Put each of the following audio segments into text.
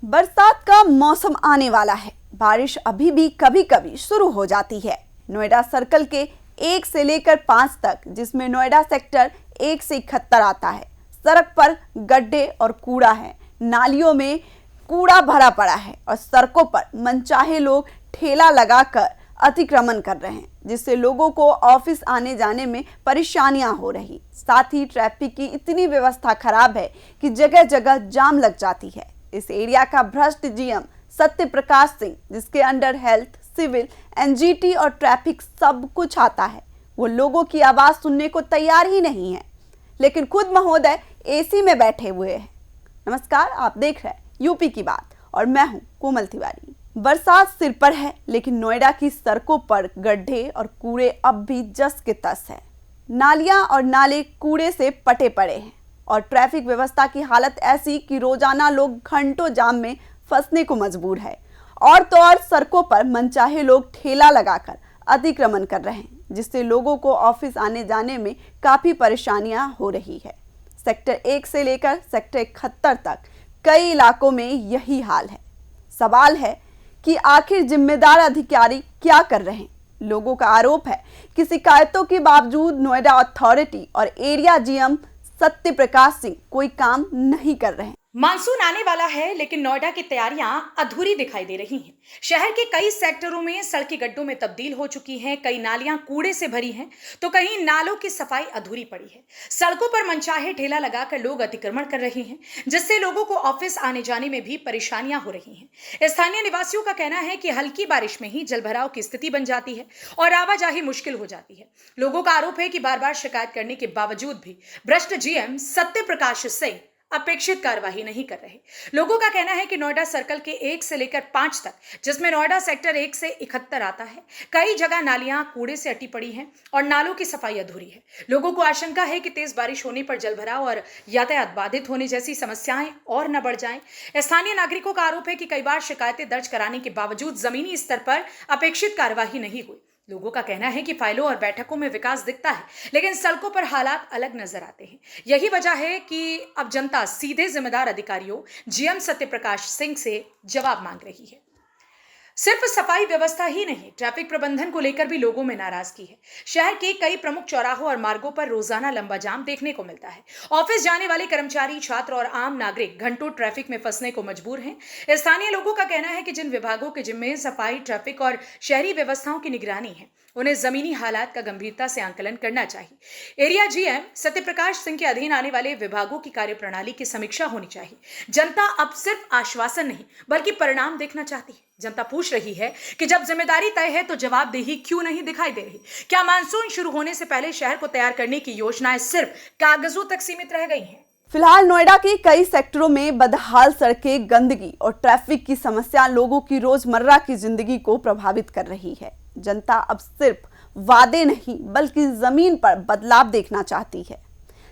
बरसात का मौसम आने वाला है। बारिश अभी भी कभी कभी शुरू हो जाती है। नोएडा सर्कल के 1 से लेकर 5 तक, जिसमें नोएडा सेक्टर 1 से 71 आता है, सड़क पर गड्ढे और कूड़ा है। नालियों में कूड़ा भरा पड़ा है और सड़कों पर मनचाहे लोग ठेला लगाकर अतिक्रमण कर रहे हैं, जिससे लोगों को ऑफिस आने जाने में परेशानियां हो रही। साथ ही ट्रैफिक की इतनी व्यवस्था खराब है कि जगह जगह जाम लग जाती है। इस एरिया का भ्रष्ट जीएम सत्य प्रकाश सिंह, जिसके अंडर हेल्थ, सिविल, एनजीटी और ट्रैफिक सब कुछ आता है, वो लोगों की आवाज सुनने को तैयार ही नहीं है, लेकिन खुद महोदय एसी में बैठे हुए हैं। नमस्कार, आप देख रहे हैं यूपी की बात और मैं हूं कोमल तिवारी। बरसात सिर पर है, लेकिन नोएडा की सड़कों पर गड्ढे और कूड़े अब भी जस के तस है। नालियां और नाले कूड़े से पटे पड़े हैं और ट्रैफिक व्यवस्था की हालत ऐसी कि रोजाना लोग घंटों जाम में फंसने को मजबूर है। और तो और सड़कों पर मनचाहे लोग ठेला लगाकर अतिक्रमण कर रहे हैं, जिससे लोगों को ऑफिस आने जाने में काफी परेशानियां हो रही है। सेक्टर 1 से लेकर सेक्टर 71 तक कई इलाकों में यही हाल है। सवाल है कि आखिर जिम्मेदार अधिकारी क्या कर रहे हैं। लोगों का आरोप है कि शिकायतों के बावजूद नोएडा अथॉरिटी और एरिया जीएम सत्य प्रकाश सिंह कोई काम नहीं कर रहे हैं। मानसून आने वाला है, लेकिन नोएडा की तैयारियां अधूरी दिखाई दे रही हैं। शहर के कई सेक्टरों में सड़कें गड्ढों में तब्दील हो चुकी हैं, कई नालियां कूड़े से भरी हैं, तो कहीं नालों की सफाई अधूरी पड़ी है। सड़कों पर मनचाहे ठेला लगाकर लोग अतिक्रमण कर रहे हैं, जिससे लोगों को ऑफिस आने जाने में भी परेशानियां हो रही हैं। स्थानीय निवासियों का कहना है कि हल्की बारिश में ही जलभराव की स्थिति बन जाती है और आवाजाही मुश्किल हो जाती है। लोगों का आरोप है कि बार बार शिकायत करने के बावजूद भी भ्रष्ट जीएम सत्य प्रकाश सिंह अपेक्षित कार्यवाही नहीं कर रहे। लोगों का कहना है कि नोएडा सर्कल के 1 से लेकर 5 तक, जिसमें नोएडा सेक्टर 1 से 71 आता है, कई जगह नालियां कूड़े से अटी पड़ी हैं और नालों की सफाई अधूरी है। लोगों को आशंका है कि तेज बारिश होने पर जलभराव और यातायात बाधित होने जैसी समस्याएं और न बढ़ जाएं। स्थानीय नागरिकों का आरोप है कि कई बार शिकायतें दर्ज कराने के बावजूद जमीनी स्तर पर अपेक्षित कार्यवाही नहीं हुई। लोगों का कहना है कि फाइलों और बैठकों में विकास दिखता है, लेकिन सड़कों पर हालात अलग नजर आते हैं। यही वजह है कि अब जनता सीधे जिम्मेदार अधिकारियों जीएम सत्य प्रकाश सिंह से जवाब मांग रही है। सिर्फ सफाई व्यवस्था ही नहीं, ट्रैफिक प्रबंधन को लेकर भी लोगों में नाराजगी है। शहर के कई प्रमुख चौराहों और मार्गों पर रोजाना लंबा जाम देखने को मिलता है। ऑफिस जाने वाले कर्मचारी, छात्र और आम नागरिक घंटों ट्रैफिक में फंसने को मजबूर हैं। स्थानीय लोगों का कहना है कि जिन विभागों के जिम्मे सफाई, ट्रैफिक और शहरी व्यवस्थाओं की निगरानी है, उन्हें जमीनी हालात का गंभीरता से आंकलन करना चाहिए। एरिया जीएम सत्य प्रकाश सिंह के अधीन आने वाले विभागों की कार्यप्रणाली की समीक्षा होनी चाहिए। जनता अब सिर्फ आश्वासन नहीं, बल्कि परिणाम देखना चाहती है। जनता पूछ रही है कि जब जिम्मेदारी तय है तो जवाबदेही क्यों नहीं दिखाई दे रही? क्या मानसून शुरू होने से पहले शहर को तैयार करने की योजनाएं सिर्फ कागजों तक सीमित रह गई हैं? फिलहाल नोएडा के कई सेक्टरों में बदहाल सड़कें, गंदगी और ट्रैफिक की समस्या लोगों की रोजमर्रा की जिंदगी को प्रभावित कर रही है। जनता अब सिर्फ वादे नहीं, बल्कि जमीन पर बदलाव देखना चाहती है।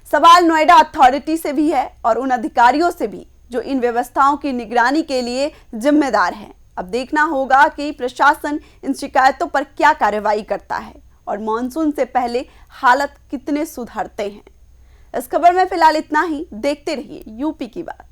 सवाल नोएडा अथॉरिटी से भी है और उन अधिकारियों से भी जो इन व्यवस्थाओं की निगरानी के लिए जिम्मेदार हैं। अब देखना होगा कि प्रशासन इन शिकायतों पर क्या कार्रवाई करता है और मॉनसून से पहले हालत कितने सुधरते हैं। इस खबर में फिलहाल इतना ही। देखते रहिए यूपी की बात।